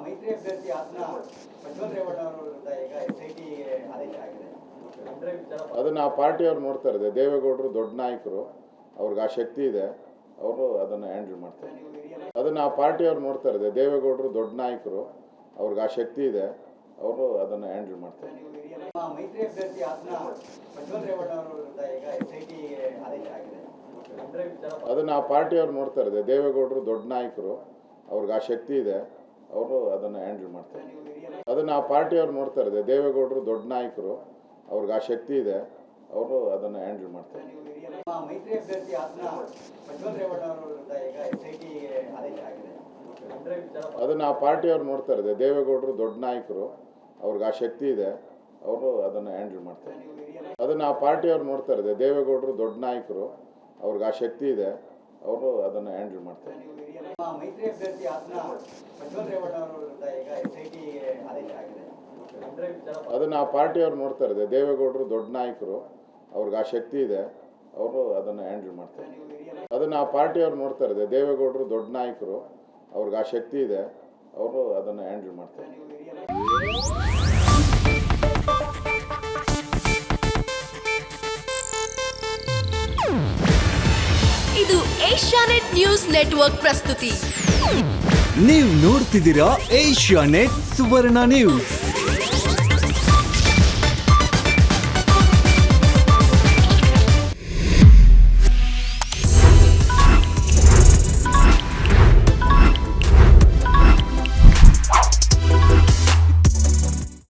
ಮೈತ್ರಿ ಅಭ್ಯರ್ಥಿ ಆತನ ಪ್ರಜ್ವಲ್ ರೇವಣ್ಣ ಅವರ ವಿರುದ್ಧ ಈಗ SIT ಆದೇಶ ಆಗಿದೆ. ಅದನ್ನು ಆ ಪಾರ್ಟಿಯವ್ರು ನೋಡ್ತಾ ಇದ್ದಾರೆ. ದೇವೇಗೌಡರು ದೊಡ್ಡ ನಾಯಕರು, ಅವ್ರಿಗೆ ಆ ಶಕ್ತಿ ಇದೆ, ಅವರು ಅದನ್ನು ಹ್ಯಾಂಡಲ್ ಮಾಡ್ತಾರೆ. ಅದನ್ನು ಆ ಪಾರ್ಟಿಯವ್ರು ನೋಡ್ತಾ ಇದ್ದಾರೆ. ದೇವೇಗೌಡರು ದೊಡ್ಡ ನಾಯಕರು, ಅವ್ರಿಗೆ ಆ ಶಕ್ತಿ ಇದೆ, ಅವರು ಅದನ್ನು ಹ್ಯಾಂಡಲ್ ಮಾಡ್ತಾರೆ. ಮೈತ್ರಿ ಅಭ್ಯರ್ಥಿ ಆತನ ಪ್ರಜ್ವಲ್ ರೇವಣ್ಣ ಅವರ ವಿರುದ್ಧ ಈಗ SIT ಆದೇಶ ಆಗಿದೆ. ಅದನ್ನು ಆ ಪಾರ್ಟಿಯವ್ರು ನೋಡ್ತಾ ಇದ್ದಾರೆ. ದೇವೇಗೌಡರು ದೊಡ್ಡ ನಾಯಕರು, ಅವ್ರಿಗೆ ಆ ಶಕ್ತಿ ಇದೆ, ಅವರು ಅದನ್ನು ಹ್ಯಾಂಡಲ್ ಮಾಡ್ತಾರೆ. ಅದನ್ನು ಆ ಪಾರ್ಟಿಯವ್ರು ನೋಡ್ತಾ ಇದ್ದಾರೆ. ದೇವೇಗೌಡರು ದೊಡ್ಡ ನಾಯಕರು, ಅವ್ರಿಗೆ ಆ ಶಕ್ತಿ ಇದೆ, ಅವರು ಅದನ್ನು ಹ್ಯಾಂಡಲ್ ಮಾಡ್ತಾರೆ. ಮೈತ್ರಿ ಅಭ್ಯರ್ಥಿ ಆತನ ಪ್ರಜ್ವಲ್ ರೇವಣ್ಣ ಅವರ ವಿರುದ್ಧ ಈಗ SIT ಆದೇಶ ಆಗಿದೆ. ಅದನ್ನು ಆ ಪಾರ್ಟಿಯವ್ರು ನೋಡ್ತಾ ಇದ್ದಾರೆ. ದೇವೇಗೌಡರು ದೊಡ್ಡ ನಾಯಕರು, ಅವ್ರಿಗೆ ಆ ಶಕ್ತಿ ಇದೆ, ಅವರು ಅದನ್ನು ಹ್ಯಾಂಡಲ್ ಮಾಡ್ತಾರೆ. ಅದನ್ನು ಆ ಪಾರ್ಟಿಯವ್ರು ನೋಡ್ತಾ ಇದ್ದಾರೆ. ದೇವೇಗೌಡರು ದೊಡ್ಡ ನಾಯಕರು, ಅವ್ರಿಗೆ ಆ ಶಕ್ತಿ ಇದೆ, ಅವರು ಅದನ್ನು ಹ್ಯಾಂಡಲ್ ಮಾಡ್ತಾರೆ. ಮೈತ್ರಿ ಅಭ್ಯರ್ಥಿ ಆತನ ಪ್ರಜ್ವಲ್ ರೇವಣ್ಣ ಅವರ ವಿರುದ್ಧ ಈಗ SIT ಆದೇಶ ಆಗಿದೆ. ಅದನ್ನು ಆ ಪಾರ್ಟಿಯವ್ರು ನೋಡ್ತಾ ಇದ್ದಾರೆ. ದೇವೇಗೌಡರು ದೊಡ್ಡ ನಾಯಕರು, ಅವ್ರಿಗೆ ಆ ಶಕ್ತಿ ಇದೆ, ಅವರು ಅದನ್ನು ಹ್ಯಾಂಡಲ್ ಮಾಡ್ತಾರೆ. ಅದನ್ನು ಆ ಪಾರ್ಟಿಯವ್ರು ನೋಡ್ತಾ ಇದ್ದಾರೆ. ದೇವೇಗೌಡರು ದೊಡ್ಡ ನಾಯಕರು, ಅವ್ರಿಗೆ ಆ ಶಕ್ತಿ ಇದೆ, ಅವರು ಅದನ್ನು ಹ್ಯಾಂಡಲ್ ಮಾಡ್ತಾರೆ. ಇದು ಏಷ್ಯಾನೆಟ್ ನ್ಯೂಸ್ ನೆಟ್ವರ್ಕ್ ಪ್ರಸ್ತುತಿ. ನೀವು ನೋಡ್ತಿದ್ದೀರಾ ಏಷ್ಯಾನೆಟ್ ಸುವರ್ಣ ನ್ಯೂಸ್.